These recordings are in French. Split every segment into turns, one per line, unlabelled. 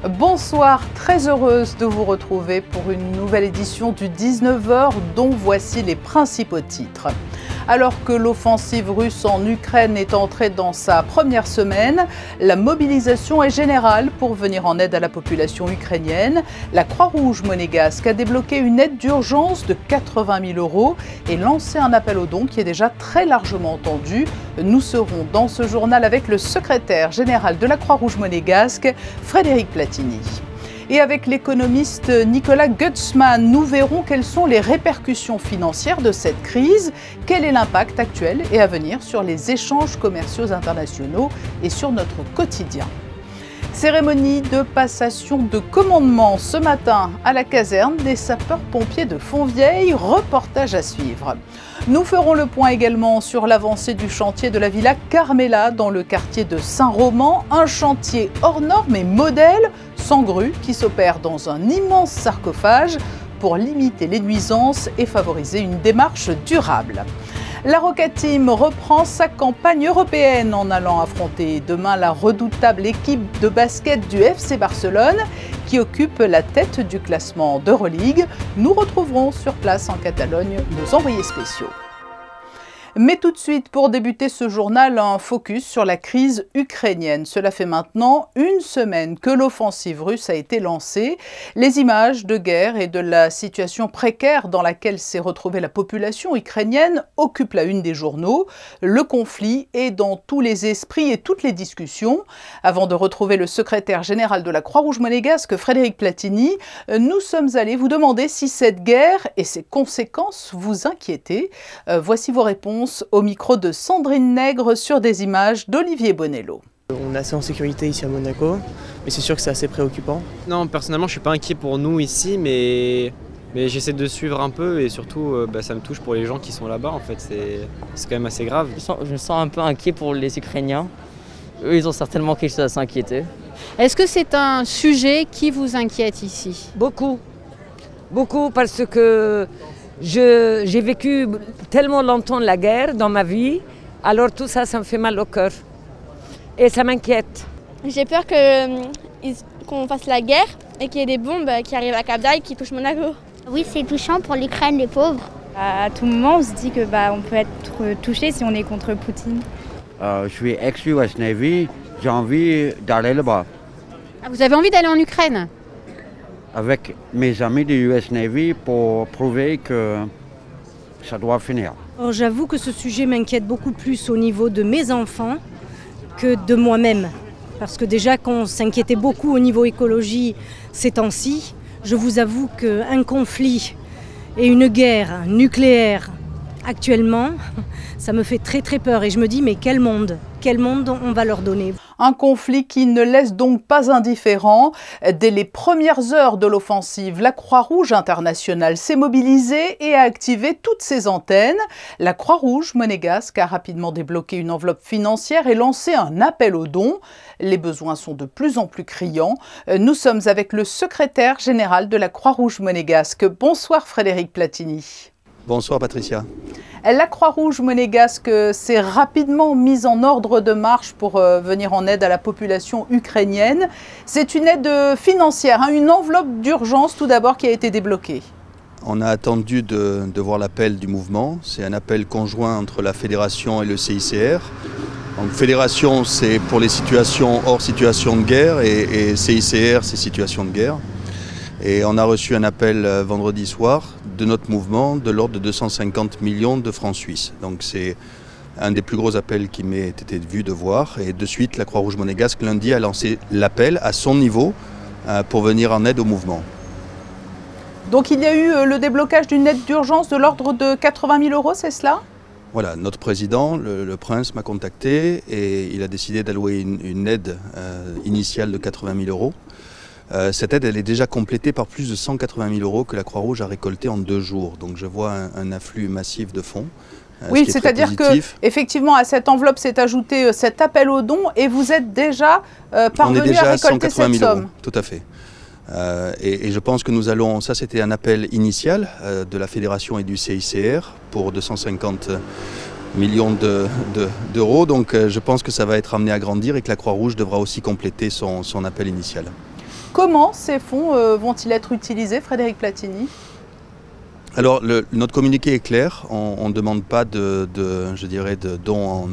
Bonsoir, très heureuse de vous retrouver pour une nouvelle édition du 19h dont voici les principaux titres. Alors que l'offensive russe en Ukraine est entrée dans sa première semaine, la mobilisation est générale pour venir en aide à la population ukrainienne. La Croix-Rouge monégasque a débloqué une aide d'urgence de 80 000 € et lancé un appel aux dons qui est déjà très largement entendu. Nous serons dans ce journal avec le secrétaire général de la Croix-Rouge monégasque, Frédéric Platini. Et avec l'économiste Nicolas Gutzmann, nous verrons quelles sont les répercussions financières de cette crise, quel est l'impact actuel et à venir sur les échanges commerciaux internationaux et sur notre quotidien. Cérémonie de passation de commandement ce matin à la caserne des sapeurs-pompiers de Fontvieille, reportage à suivre. Nous ferons le point également sur l'avancée du chantier de la Villa Carmela dans le quartier de Saint-Roman, un chantier hors norme et modèle, sans grue, qui s'opère dans un immense sarcophage pour limiter les nuisances et favoriser une démarche durable. La Roca Team reprend sa campagne européenne en allant affronter demain la redoutable équipe de basket du FC Barcelone qui occupe la tête du classement d'Euroleague. Nous retrouverons sur place en Catalogne nos envoyés spéciaux. Mais tout de suite, pour débuter ce journal, un focus sur la crise ukrainienne. Cela fait maintenant une semaine que l'offensive russe a été lancée. Les images de guerre et de la situation précaire dans laquelle s'est retrouvée la population ukrainienne occupent la une des journaux. Le conflit est dans tous les esprits et toutes les discussions. Avant de retrouver le secrétaire général de la Croix-Rouge monégasque, Frédéric Platini, nous sommes allés vous demander si cette guerre et ses conséquences vous inquiétaient. Voici vos réponses au micro de Sandrine Nègre sur des images d'Olivier Bonello.
On est assez en sécurité ici à Monaco, mais c'est sûr que c'est assez préoccupant.
Non, personnellement, je suis pas inquiet pour nous ici, mais j'essaie de suivre un peu et surtout, ça me touche pour les gens qui sont là-bas. En fait, c'est quand même assez grave.
Je me sens un peu inquiet pour les Ukrainiens. Eux, ils ont certainement quelque chose à s'inquiéter.
Est-ce que c'est un sujet qui vous inquiète ici?
Beaucoup, beaucoup, parce que j'ai vécu tellement longtemps la guerre dans ma vie, alors tout ça, ça me fait mal au cœur. Et ça m'inquiète.
J'ai peur qu'on fasse la guerre et qu'il y ait des bombes qui arrivent à Cap d'Agde qui touchent Monaco.
Oui, c'est touchant pour l'Ukraine, les pauvres.
À tout moment, on se dit que on peut être touché si on est contre Poutine.
Je suis ex-US Navy, j'ai envie d'aller là-bas.
Ah, vous avez envie d'aller en Ukraine?
Avec mes amis du US Navy pour prouver que ça doit finir.
J'avoue que ce sujet m'inquiète beaucoup plus au niveau de mes enfants que de moi-même. Parce que déjà qu'on s'inquiétait beaucoup au niveau écologie ces temps-ci, je vous avoue qu'un conflit et une guerre nucléaire actuellement, ça me fait très très peur et je me dis mais quel monde on va leur donner?
Un conflit qui ne laisse donc pas indifférent. Dès les premières heures de l'offensive, la Croix-Rouge internationale s'est mobilisée et a activé toutes ses antennes. La Croix-Rouge monégasque a rapidement débloqué une enveloppe financière et lancé un appel aux dons. Les besoins sont de plus en plus criants. Nous sommes avec le secrétaire général de la Croix-Rouge monégasque. Bonsoir Frédéric Platini.
Bonsoir Patricia.
La Croix-Rouge monégasque s'est rapidement mise en ordre de marche pour venir en aide à la population ukrainienne. C'est une aide financière, une enveloppe d'urgence tout d'abord qui a été débloquée.
On a attendu de voir l'appel du mouvement. C'est un appel conjoint entre la Fédération et le CICR. Donc Fédération, c'est pour les situations hors situation de guerre et CICR, c'est situation de guerre. Et on a reçu un appel vendredi soir de notre mouvement de l'ordre de 250 millions de francs suisses. Donc c'est un des plus gros appels qui m'ait été vu de voir. Et de suite, la Croix-Rouge monégasque lundi a lancé l'appel à son niveau pour venir en aide au mouvement.
Donc il y a eu le déblocage d'une aide d'urgence de l'ordre de 80 000 €, c'est cela?
Voilà, notre président, le prince, m'a contacté et il a décidé d'allouer une aide initiale de 80 000 €. Cette aide, elle est déjà complétée par plus de 180 000 € que la Croix-Rouge a récolté en 2 jours. Donc je vois un afflux massif de fonds.
Oui, c'est-à-dire qu'effectivement, à cette enveloppe s'est ajouté cet appel aux dons et vous êtes déjà parvenu à récolter cette somme.
Tout à fait. Et je pense que nous allons, ça c'était un appel initial de la Fédération et du CICR pour 250 millions d'euros. Donc je pense que ça va être amené à grandir et que la Croix-Rouge devra aussi compléter son appel initial.
Comment ces fonds vont-ils être utilisés, Frédéric Platini?
Alors, notre communiqué est clair. On ne demande pas de dons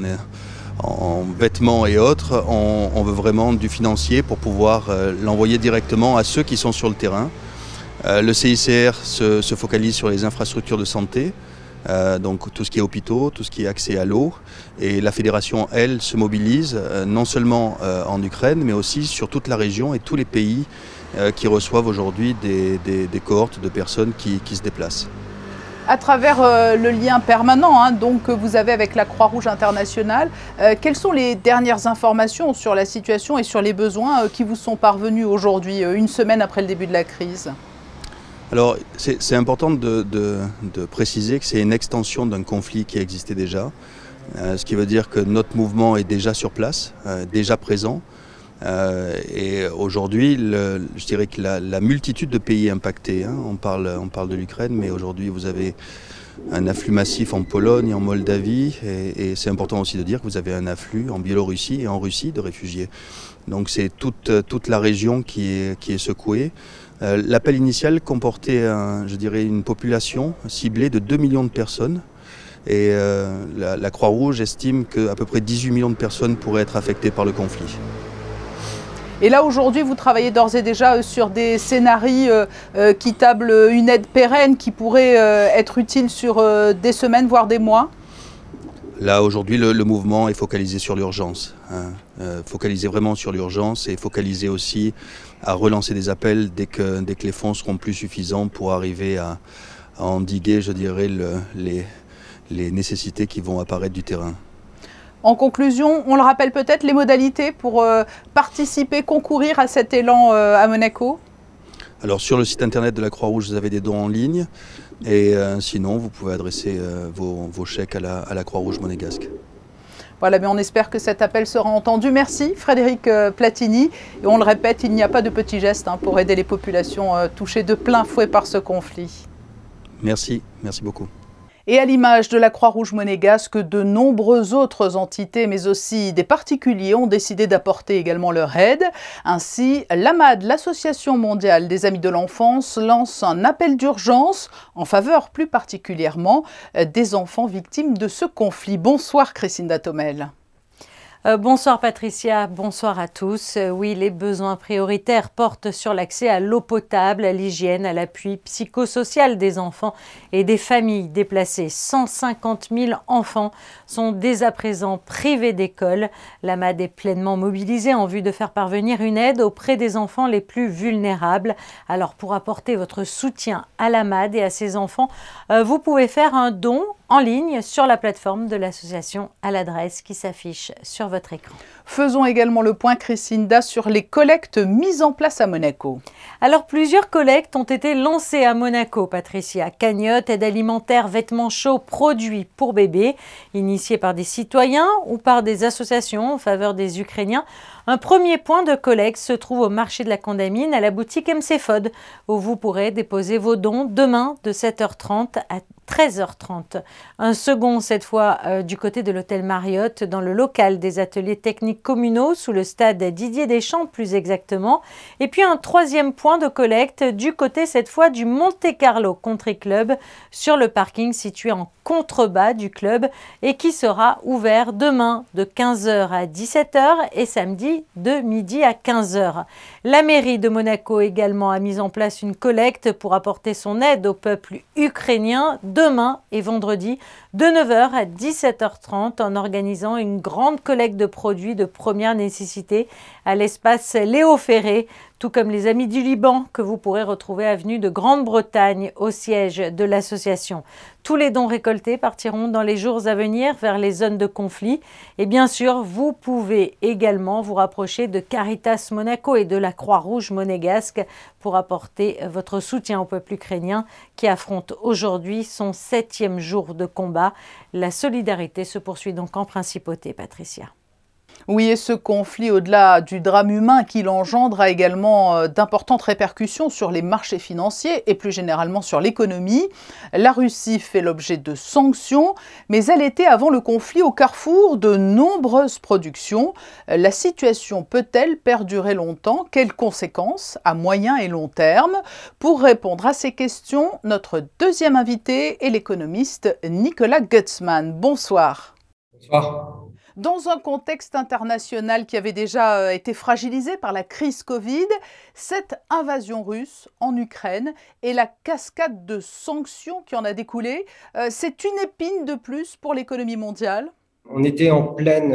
en vêtements et autres. On veut vraiment du financier pour pouvoir l'envoyer directement à ceux qui sont sur le terrain. Le CICR se focalise sur les infrastructures de santé, donc tout ce qui est hôpitaux, tout ce qui est accès à l'eau. Et la fédération, elle, se mobilise non seulement en Ukraine, mais aussi sur toute la région et tous les pays qui reçoivent aujourd'hui des cohortes de personnes qui se déplacent.
À travers le lien permanent donc, que vous avez avec la Croix-Rouge internationale, quelles sont les dernières informations sur la situation et sur les besoins qui vous sont parvenus aujourd'hui, une semaine après le début de la crise?
Alors, c'est important de préciser que c'est une extension d'un conflit qui existait déjà, ce qui veut dire que notre mouvement est déjà sur place, déjà présent. Et aujourd'hui, je dirais que la multitude de pays impactés, on parle de l'Ukraine, mais aujourd'hui vous avez un afflux massif en Pologne, en Moldavie, et c'est important aussi de dire que vous avez un afflux en Biélorussie et en Russie de réfugiés. Donc c'est toute la région qui est secouée. L'appel initial comportait, je dirais, une population ciblée de 2 millions de personnes. Et la Croix-Rouge estime qu'à peu près 18 millions de personnes pourraient être affectées par le conflit.
Et là, aujourd'hui, vous travaillez d'ores et déjà sur des scénarios qui tablent une aide pérenne qui pourrait être utile sur des semaines, voire des mois?
Là, aujourd'hui, le mouvement est focalisé sur l'urgence. Focalisé vraiment sur l'urgence et focalisé aussi à relancer des appels dès que les fonds seront plus suffisants pour arriver à endiguer, je dirais, les nécessités qui vont apparaître du terrain.
En conclusion, on le rappelle peut-être, les modalités pour participer, concourir à cet élan à Monaco?
Alors sur le site internet de la Croix-Rouge, vous avez des dons en ligne et sinon vous pouvez adresser vos chèques à la Croix-Rouge monégasque.
Voilà, mais on espère que cet appel sera entendu. Merci Frédéric Platini. Et on le répète, il n'y a pas de petits gestes pour aider les populations touchées de plein fouet par ce conflit.
Merci beaucoup.
Et à l'image de la Croix-Rouge monégasque, de nombreuses autres entités, mais aussi des particuliers, ont décidé d'apporter également leur aide. Ainsi, l'AMAD, l'Association mondiale des amis de l'enfance, lance un appel d'urgence en faveur plus particulièrement des enfants victimes de ce conflit. Bonsoir Christine Datomel.
Bonsoir Patricia, bonsoir à tous. Oui, les besoins prioritaires portent sur l'accès à l'eau potable, à l'hygiène, à l'appui psychosocial des enfants et des familles déplacées. 150 000 enfants sont dès à présent privés d'école. L'AMAD est pleinement mobilisée en vue de faire parvenir une aide auprès des enfants les plus vulnérables. Alors pour apporter votre soutien à l'AMAD et à ses enfants, vous pouvez faire un don en ligne sur la plateforme de l'association à l'adresse qui s'affiche sur votre écran.
Faisons également le point, Christinda, sur les collectes mises en place à Monaco.
Alors, plusieurs collectes ont été lancées à Monaco, Patricia. Cagnottes, aide alimentaire, vêtements chauds, produits pour bébés, initiés par des citoyens ou par des associations en faveur des Ukrainiens. Un premier point de collecte se trouve au marché de la Condamine, à la boutique MC Fod, où vous pourrez déposer vos dons demain de 7h30 à 13h30. Un second, cette fois, du côté de l'hôtel Marriott, dans le local des ateliers techniques communaux, sous le stade Didier Deschamps, plus exactement. Et puis un troisième point de collecte du côté, cette fois, du Monte Carlo Country Club, sur le parking situé en contrebas du club et qui sera ouvert demain de 15h à 17h et samedi de midi à 15h. La mairie de Monaco également a mis en place une collecte pour apporter son aide au peuple ukrainien demain et vendredi de 9h à 17h30 en organisant une grande collecte de produits de première nécessité à l'espace Léo Ferré, tout comme les Amis du Liban que vous pourrez retrouver avenue de Grande-Bretagne au siège de l'association. Tous les dons récoltés partiront dans les jours à venir vers les zones de conflit. Et bien sûr, vous pouvez également vous rapprocher de Caritas Monaco et de la Croix-Rouge monégasque pour apporter votre soutien au peuple ukrainien qui affronte aujourd'hui son 7e jour de combat. La solidarité se poursuit donc en principauté, Patricia.
Oui, et ce conflit, au-delà du drame humain qu'il engendre, a également d'importantes répercussions sur les marchés financiers et plus généralement sur l'économie. La Russie fait l'objet de sanctions, mais elle était avant le conflit au carrefour de nombreuses productions. La situation peut-elle perdurer longtemps? Quelles conséquences à moyen et long terme? Pour répondre à ces questions, notre deuxième invité est l'économiste Nicolas Gutzmann. Bonsoir.
Bonsoir.
Dans un contexte international qui avait déjà été fragilisé par la crise Covid, cette invasion russe en Ukraine et la cascade de sanctions qui en a découlé, c'est une épine de plus pour l'économie mondiale.
On était en pleine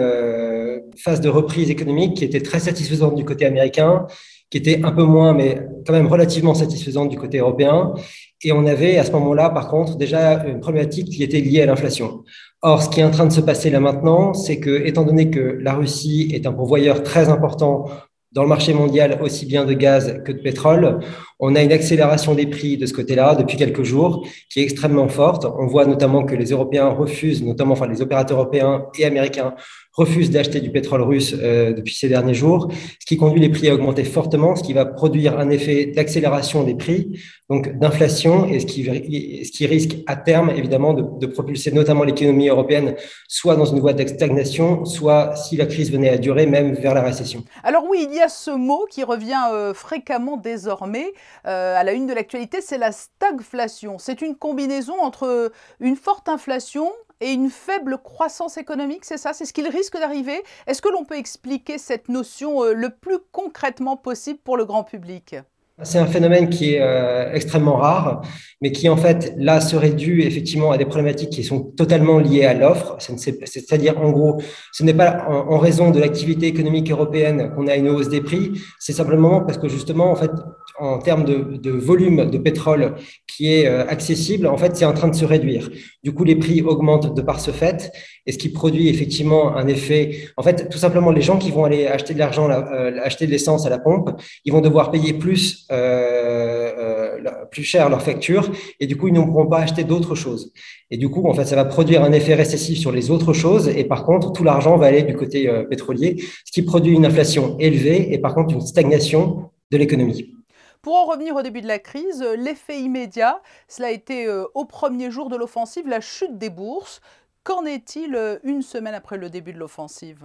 phase de reprise économique qui était très satisfaisante du côté américain, qui était un peu moins, mais quand même relativement satisfaisante du côté européen. Et on avait à ce moment-là, par contre, déjà une problématique qui était liée à l'inflation. Or, ce qui est en train de se passer là maintenant, c'est que, étant donné que la Russie est un pourvoyeur très important dans le marché mondial, aussi bien de gaz que de pétrole, on a une accélération des prix de ce côté-là depuis quelques jours qui est extrêmement forte. On voit notamment que les Européens refusent, notamment enfin les opérateurs européens et américains refusent d'acheter du pétrole russe depuis ces derniers jours, ce qui conduit les prix à augmenter fortement, ce qui va produire un effet d'accélération des prix, donc d'inflation, et ce qui risque à terme évidemment de propulser notamment l'économie européenne soit dans une voie de stagnation, soit si la crise venait à durer, même vers la récession.
Alors oui, il y a ce mot qui revient fréquemment désormais à la une de l'actualité, c'est la stagflation. C'est une combinaison entre une forte inflation et une faible croissance économique, c'est ça? C'est ce qu'il risque d'arriver? Est-ce que l'on peut expliquer cette notion le plus concrètement possible pour le grand public?
C'est un phénomène qui est extrêmement rare, mais qui en fait là serait dû effectivement à des problématiques qui sont totalement liées à l'offre. C'est-à-dire en gros, ce n'est pas en raison de l'activité économique européenne qu'on a une hausse des prix, c'est simplement parce que justement en fait en termes de volume de pétrole qui est accessible, en fait c'est en train de se réduire. Du coup les prix augmentent de par ce fait, et ce qui produit effectivement un effet. En fait tout simplement les gens qui vont aller acheter de l'argent, acheter de l'essence à la pompe, ils vont devoir payer plus cher leur facture, et du coup ils ne pourront pas acheter d'autres choses, et du coup en fait ça va produire un effet récessif sur les autres choses, et par contre tout l'argent va aller du côté pétrolier, ce qui produit une inflation élevée et par contre une stagnation de l'économie.
Pour en revenir au début de la crise, l'effet immédiat, cela a été au premier jour de l'offensive, la chute des bourses. Qu'en est-il une semaine après le début de l'offensive?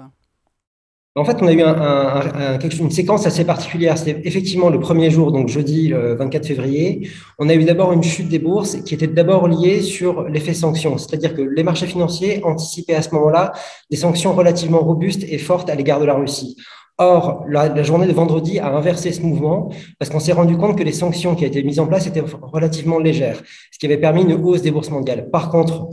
En fait, on a eu une séquence assez particulière. C'était effectivement le premier jour, donc jeudi 24 février. On a eu d'abord une chute des bourses qui était d'abord liée sur l'effet sanctions. C'est-à-dire que les marchés financiers anticipaient à ce moment-là des sanctions relativement robustes et fortes à l'égard de la Russie. Or, la journée de vendredi a inversé ce mouvement parce qu'on s'est rendu compte que les sanctions qui ont été mises en place étaient relativement légères, ce qui avait permis une hausse des bourses mondiales. Par contre,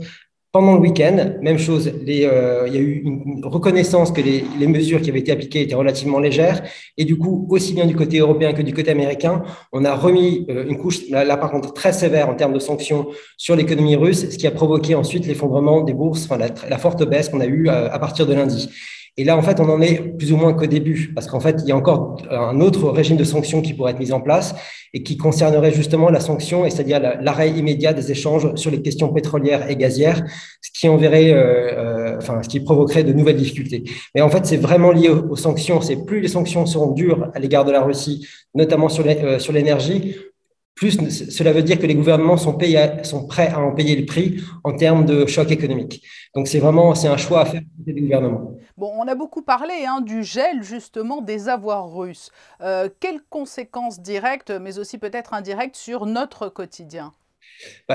pendant le week-end, même chose, il y a eu une reconnaissance que les mesures qui avaient été appliquées étaient relativement légères, et du coup, aussi bien du côté européen que du côté américain, on a remis une couche, là par contre très sévère en termes de sanctions sur l'économie russe, ce qui a provoqué ensuite l'effondrement des bourses, enfin la forte baisse qu'on a eue à partir de lundi. Et là, en fait, on en est plus ou moins qu'au début, parce qu'en fait, il y a encore un autre régime de sanctions qui pourrait être mis en place et qui concernerait justement la sanction, et c'est-à-dire l'arrêt immédiat des échanges sur les questions pétrolières et gazières, ce qui enverrait, ce qui provoquerait de nouvelles difficultés. Mais en fait, c'est vraiment lié aux sanctions. C'est plus les sanctions seront dures à l'égard de la Russie, notamment sur l'énergie, plus cela veut dire que les gouvernements sont prêts à en payer le prix en termes de choc économique. Donc c'est un choix à faire des gouvernements.
Bon, on a beaucoup parlé du gel justement des avoirs russes. Quelles conséquences directes, mais aussi peut-être indirectes, sur notre quotidien?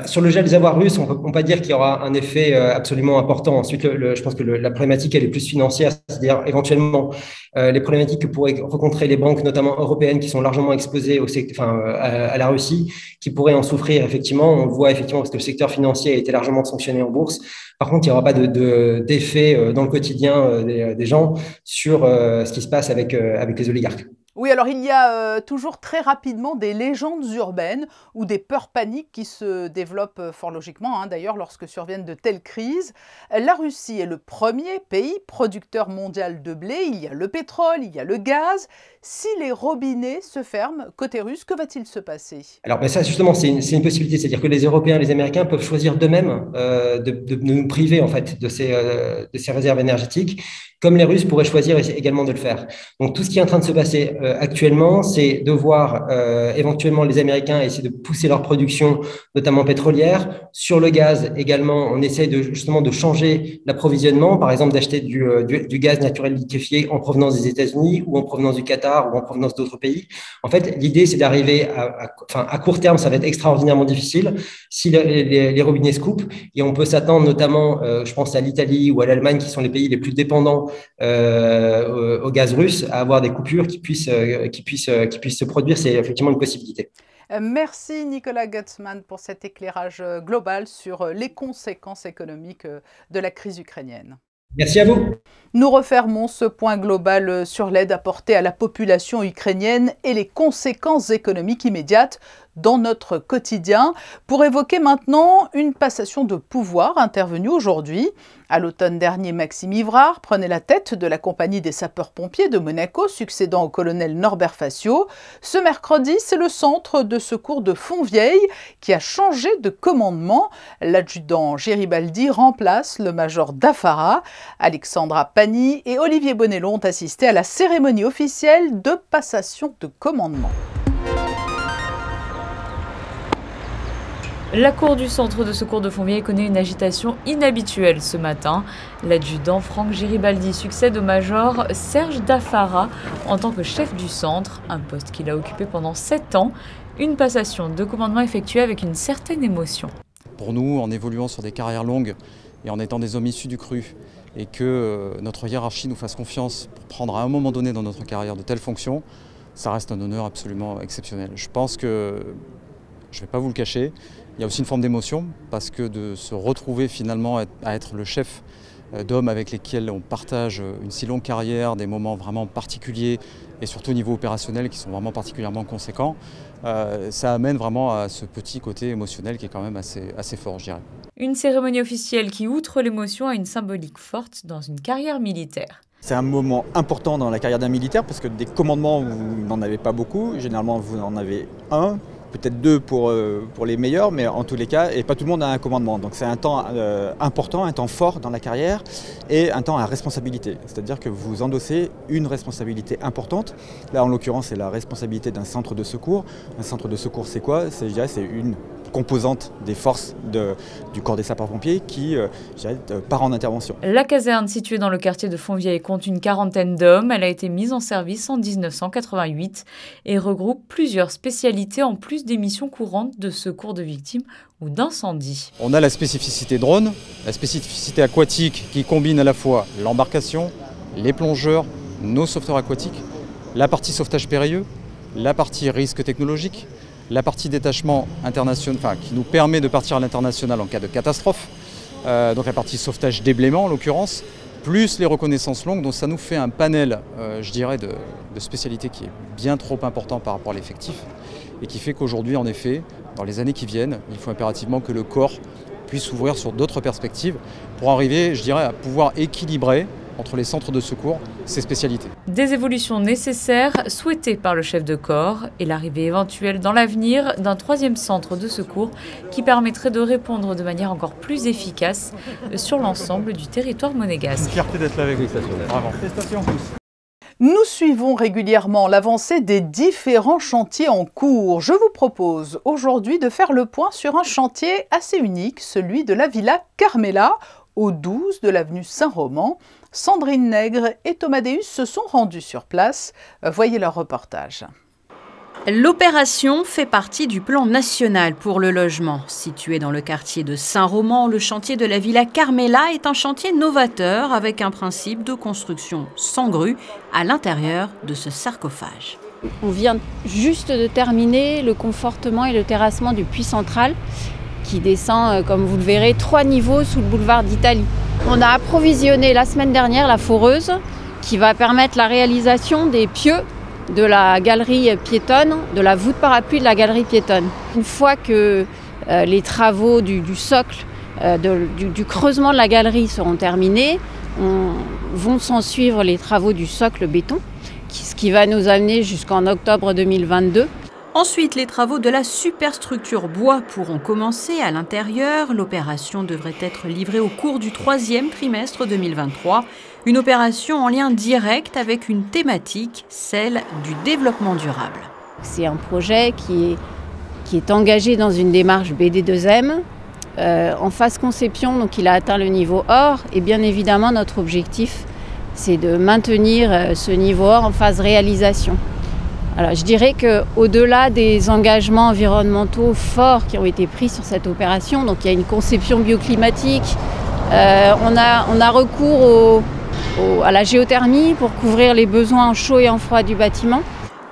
Sur le gel des avoirs russes, on ne peut pas dire qu'il y aura un effet absolument important. Ensuite, je pense que la problématique elle est plus financière, c'est-à-dire éventuellement les problématiques que pourraient rencontrer les banques, notamment européennes, qui sont largement exposées à la Russie, qui pourraient en souffrir effectivement. On le voit effectivement parce que le secteur financier a été largement sanctionné en bourse. Par contre, il n'y aura pas d'effet dans le quotidien des gens sur ce qui se passe avec les oligarques.
Oui, alors il y a toujours très rapidement des légendes urbaines ou des peurs paniques qui se développent fort logiquement, d'ailleurs, lorsque surviennent de telles crises. La Russie est le premier pays producteur mondial de blé, il y a le pétrole, il y a le gaz. Si les robinets se ferment côté russe, que va-t-il se passer?
Alors ça justement, c'est une possibilité, c'est-à-dire que les Européens et les Américains peuvent choisir d'eux-mêmes de nous priver en fait de ces réserves énergétiques. comme les Russes pourraient choisir également de le faire. Donc tout ce qui est en train de se passer actuellement, c'est de voir éventuellement les Américains essayer de pousser leur production, notamment pétrolière. Sur le gaz également, on essaie justement de changer l'approvisionnement, par exemple d'acheter du gaz naturel liquéfié en provenance des États-Unis ou en provenance du Qatar ou en provenance d'autres pays. En fait, l'idée, c'est d'arriver à court terme, ça va être extraordinairement difficile si les robinets se coupent, et on peut s'attendre notamment, je pense à l'Italie ou à l'Allemagne, qui sont les pays les plus dépendants au gaz russe, à avoir des coupures qui puissent se produire. C'est effectivement une possibilité.
Merci Nicolas Gutzmann pour cet éclairage global sur les conséquences économiques de la crise ukrainienne.
Merci à vous.
Nous refermons ce point global sur l'aide apportée à la population ukrainienne et les conséquences économiques immédiates dans notre quotidien pour évoquer maintenant une passation de pouvoir intervenue aujourd'hui. À l'automne dernier, Maxime Ivrard prenait la tête de la compagnie des sapeurs-pompiers de Monaco, succédant au colonel Norbert Facio. Ce mercredi, c'est le centre de secours de Fontvieille qui a changé de commandement. L'adjudant Géribaldi remplace le major Daffara. Alexandra Pani et Olivier Bonello ont assisté à la cérémonie officielle de passation de commandement.
La cour du centre de secours de Fontvieille connaît une agitation inhabituelle ce matin. L'adjudant Franck Géribaldi succède au major Serge Daffara en tant que chef du centre, un poste qu'il a occupé pendant 7 ans. Une passation de commandement effectuée avec une certaine émotion.
Pour nous, en évoluant sur des carrières longues et en étant des hommes issus du cru, et que notre hiérarchie nous fasse confiance pour prendre à un moment donné dans notre carrière de telles fonctions, ça reste un honneur absolument exceptionnel. Je pense que, je ne vais pas vous le cacher, il y a aussi une forme d'émotion parce que de se retrouver finalement à être le chef d'hommes avec lesquels on partage une si longue carrière, des moments vraiment particuliers et surtout au niveau opérationnel qui sont vraiment particulièrement conséquents, ça amène vraiment à ce petit côté émotionnel qui est quand même assez fort, je dirais.
Une cérémonie officielle qui, outre l'émotion, a une symbolique forte dans une carrière militaire.
C'est un moment important dans la carrière d'un militaire parce que des commandements, vous n'en avez pas beaucoup. Généralement, vous en avez un, peut-être 2 pour les meilleurs, mais en tous les cas, et pas tout le monde a un commandement. Donc c'est un temps important, un temps fort dans la carrière et un temps à responsabilité. C'est-à-dire que vous endossez une responsabilité importante. Là, en l'occurrence, c'est la responsabilité d'un centre de secours. Un centre de secours, c'est quoi? C'est une composante des forces du corps des sapeurs-pompiers qui part en intervention.
La caserne située dans le quartier de Fontvieille compte une 40aine d'hommes. Elle a été mise en service en 1988 et regroupe plusieurs spécialités en plus des missions courantes de secours de victimes ou d'incendie.
On a la spécificité drone, la spécificité aquatique qui combine à la fois l'embarcation, les plongeurs, nos sauveteurs aquatiques, la partie sauvetage périlleux, la partie risque technologique, la partie détachement international, qui nous permet de partir à l'international en cas de catastrophe, donc la partie sauvetage déblaiement en l'occurrence, plus les reconnaissances longues, donc ça nous fait un panel, je dirais, de spécialités qui est bien trop important par rapport à l'effectif et qui fait qu'aujourd'hui, en effet, dans les années qui viennent, il faut impérativement que le corps puisse s'ouvrir sur d'autres perspectives pour arriver, je dirais, à pouvoir équilibrer entre les centres de secours, ces spécialités.
Des évolutions nécessaires souhaitées par le chef de corps et l'arrivée éventuelle dans l'avenir d'un 3e centre de secours qui permettrait de répondre de manière encore plus efficace sur l'ensemble du territoire monégasque.
Une fierté d'être là avec vous. Bravo. Félicitations.
Nous suivons régulièrement l'avancée des différents chantiers en cours. Je vous propose aujourd'hui de faire le point sur un chantier assez unique, celui de la Villa Carmela, au 12 de l'avenue Saint-Roman. Sandrine Nègre et Thomas Deus se sont rendus sur place. Voyez leur reportage.
L'opération fait partie du plan national pour le logement. Situé dans le quartier de Saint-Roman, le chantier de la Villa Carmela est un chantier novateur avec un principe de construction sans grue à l'intérieur de ce sarcophage.
On vient juste de terminer le confortement et le terrassement du puits central qui descend, comme vous le verrez, 3 niveaux sous le boulevard d'Italie. On a approvisionné la semaine dernière la foreuse qui va permettre la réalisation des pieux de la galerie piétonne, de la voûte parapluie de la galerie piétonne. Une fois que les travaux du socle, du creusement de la galerie seront terminés, vont s'en suivre les travaux du socle béton, ce qui va nous amener jusqu'en octobre 2022.
Ensuite, les travaux de la superstructure bois pourront commencer à l'intérieur. L'opération devrait être livrée au cours du 3e trimestre 2023. Une opération en lien direct avec une thématique, celle du développement durable.
C'est un projet qui est engagé dans une démarche BD2M. En phase conception, donc il a atteint le niveau or. Et bien évidemment, notre objectif, c'est de maintenir ce niveau or en phase réalisation. Alors, je dirais qu'au-delà des engagements environnementaux forts qui ont été pris sur cette opération, donc il y a une conception bioclimatique, on a recours à la géothermie pour couvrir les besoins en chaud et en froid du bâtiment.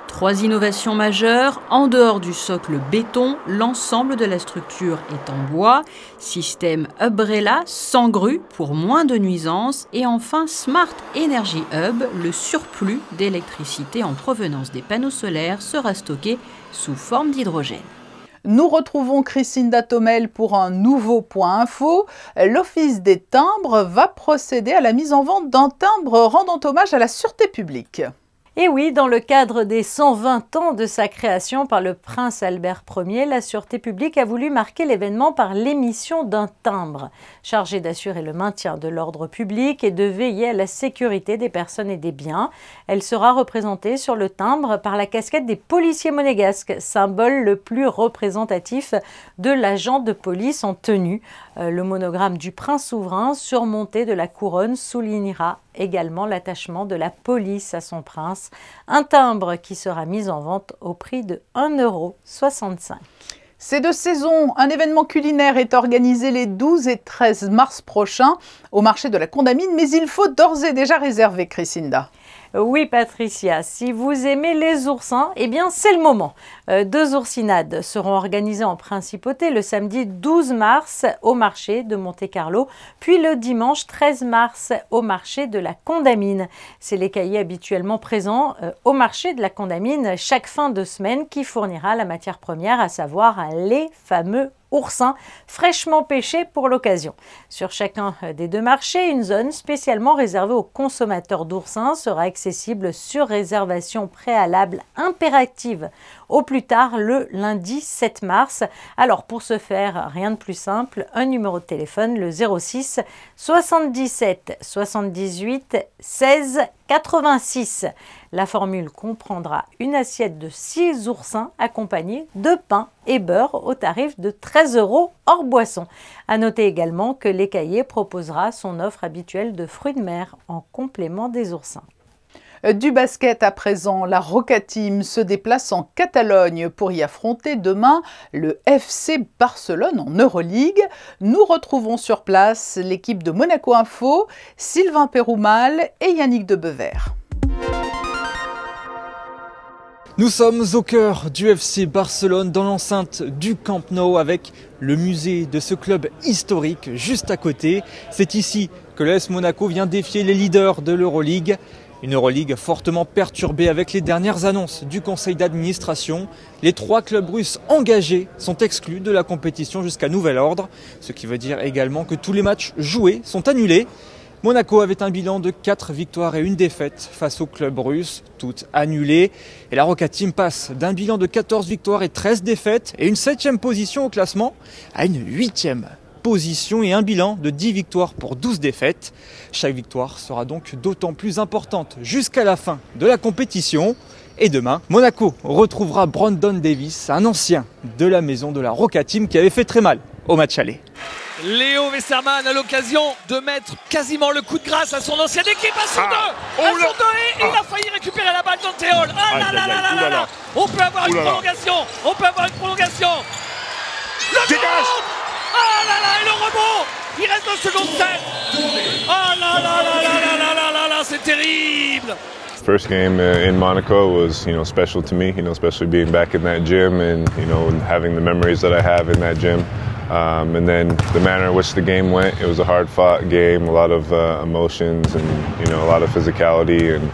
3 innovations majeures. En dehors du socle béton, l'ensemble de la structure est en bois. Système Umbrella sans grue pour moins de nuisances. Et enfin Smart Energy Hub, le surplus d'électricité en provenance des panneaux solaires sera stocké sous forme d'hydrogène.
Nous retrouvons Christine Tomel pour un nouveau point info. L'Office des timbres va procéder à la mise en vente d'un timbre rendant hommage à la sûreté publique.
Et oui, dans le cadre des 120 ans de sa création par le prince Albert Ier, la Sûreté publique a voulu marquer l'événement par l'émission d'un timbre, chargé d'assurer le maintien de l'ordre public et de veiller à la sécurité des personnes et des biens. Elle sera représentée sur le timbre par la casquette des policiers monégasques, symbole le plus représentatif de l'agent de police en tenue. Le monogramme du prince souverain surmonté de la couronne soulignera également l'attachement de la police à son prince. Un timbre qui sera mis en vente au prix de 1,65 €.
C'est de saison. Un événement culinaire est organisé les 12 et 13 mars prochains au marché de la Condamine, mais il faut d'ores et déjà réserver, Christinda.
Oui Patricia, si vous aimez les oursins, eh bien c'est le moment. 2 oursinades seront organisées en principauté le samedi 12 mars au marché de Monte-Carlo, puis le dimanche 13 mars au marché de la Condamine. C'est l'écaillé habituellement présent au marché de la Condamine chaque fin de semaine qui fournira la matière première, à savoir les fameux oursins fraîchement pêchés pour l'occasion. Sur chacun des 2 marchés, une zone spécialement réservée aux consommateurs d'oursins sera accessible sur réservation préalable impérative au plus tard le lundi 7 mars. Alors pour ce faire, rien de plus simple, un numéro de téléphone, le 06 77 78 16 86. La formule comprendra une assiette de 6 oursins accompagnés de pain et beurre au tarif de 13 € hors boisson. À noter également que l'écaillé proposera son offre habituelle de fruits de mer en complément des oursins.
Du basket à présent, la Roca Team se déplace en Catalogne pour y affronter demain le FC Barcelone en Euroleague. Nous retrouvons sur place l'équipe de Monaco Info, Sylvain Péroumal et Yannick Debever.
Nous sommes au cœur du FC Barcelone, dans l'enceinte du Camp Nou, avec le musée de ce club historique juste à côté. C'est ici que l'AS Monaco vient défier les leaders de l'Euroleague. Une Euroleague fortement perturbée avec les dernières annonces du conseil d'administration. Les 3 clubs russes engagés sont exclus de la compétition jusqu'à nouvel ordre, ce qui veut dire également que tous les matchs joués sont annulés. Monaco avait un bilan de 4 victoires et 1 défaite face aux clubs russes, toutes annulées. Et la Roca Team passe d'un bilan de 14 victoires et 13 défaites et une 7e position au classement à une 8e position et un bilan de 10 victoires pour 12 défaites. Chaque victoire sera donc d'autant plus importante jusqu'à la fin de la compétition. Et demain, Monaco retrouvera Brandon Davis, un ancien de la maison de la Roca Team qui avait fait très mal au match aller.
Léo Westermann a l'occasion de mettre quasiment le coup de grâce à son ancienne équipe, à son 2 et il a failli récupérer la balle dans le Théol. On peut avoir une prolongation, Le dégage. Et le rebond. Il reste 2 secondes 7. C'est terrible.
First game in Monaco was, special to me, especially being back in that gym and, having the memories that I have in that gym. And then the manner in which the game went, it was a hard-fought game, a lot of emotions and, a lot of physicality. And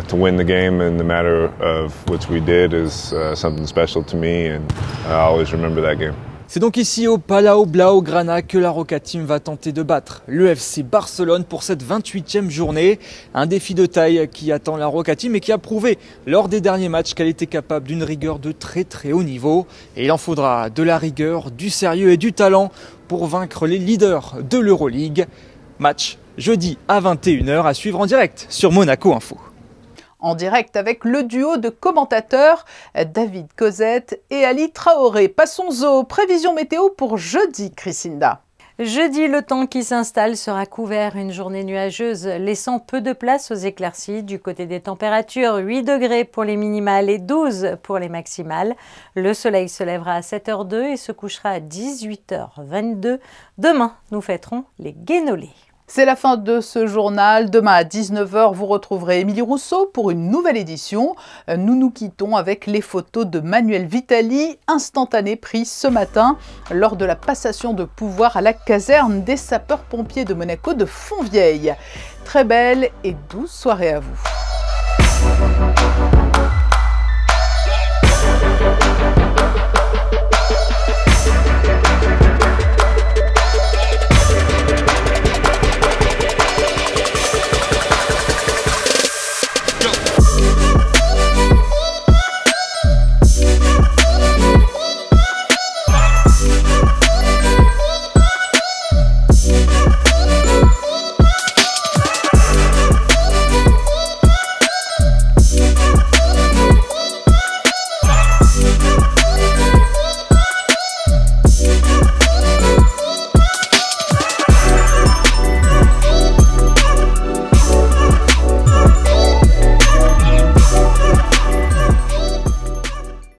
to win the game in the manner of which we did is something special to me, and I always remember that game.
C'est donc ici au Palau Blaugrana que la Roca Team va tenter de battre le FC Barcelone pour cette 28e journée. Un défi de taille qui attend la Roca Team et qui a prouvé lors des derniers matchs qu'elle était capable d'une rigueur de très haut niveau. Et il en faudra de la rigueur, du sérieux et du talent pour vaincre les leaders de l'Euroleague. Match jeudi à 21h à suivre en direct sur Monaco Info.
En direct avec le duo de commentateurs David Cosette et Ali Traoré. Passons aux prévisions météo pour jeudi, Chrisinda.
Jeudi, le temps qui s'installe sera couvert, une journée nuageuse, laissant peu de place aux éclaircies. Du côté des températures, 8 degrés pour les minimales et 12 pour les maximales. Le soleil se lèvera à 7h02 et se couchera à 18h22. Demain, nous fêterons les Guénolés.
C'est la fin de ce journal. Demain à 19h, vous retrouverez Émilie Rousseau pour une nouvelle édition. Nous nous quittons avec les photos de Manuel Vitali, instantanées prises ce matin lors de la passation de pouvoir à la caserne des sapeurs-pompiers de Monaco de Fontvieille. Très belle et douce soirée à vous.